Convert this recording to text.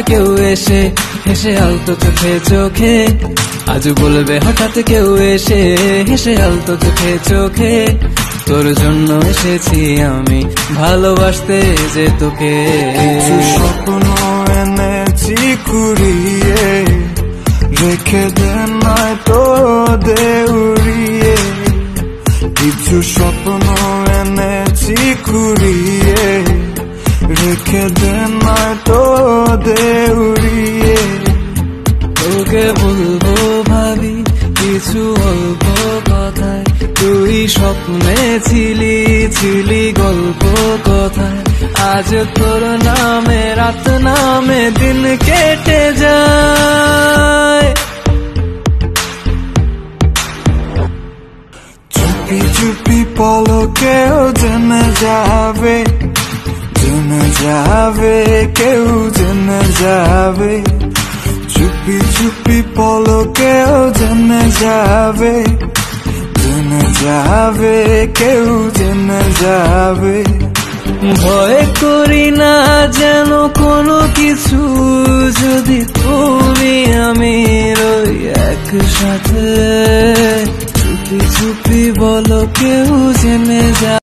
কেউ এসে হেসে আলতো চোখে চোখে, আজ বলবে হঠাৎ কেউ এসে হেসে আলতো চোখে চোখে, তোর জন্য এসেছি আমি ভালোবাসতে যে তোকে। কিছু স্বপ্ন এনেছি কুড়িয়ে, রেখে দে নয়তো দে উড়িয়ে। কিছু স্বপ্ন এনেছি কুড়িয়ে, রেখে দে নয়তো দে উড়িয়ে। তোকে বলবো ভাবি কিছু অল্প কথায়, তুই স্বপ্নে ছিলি ছিলি গল্প কথায়, আজ তোর নামে রাত নামে দিন কেটে যায়। চুপি চুপি পলকেও জেনে যাবে, জেনে যাবে কেউ জেনে যাবে। চুপি চুপি পলকেও জেনে যাবে, জেনে যাবে কেউ জেনে যাবে। ভয় করি না যেন কোনো কিছু, যদি তুমি আমি রই একসাথে। চুপি চুপি বলো কেউ জেনে যা।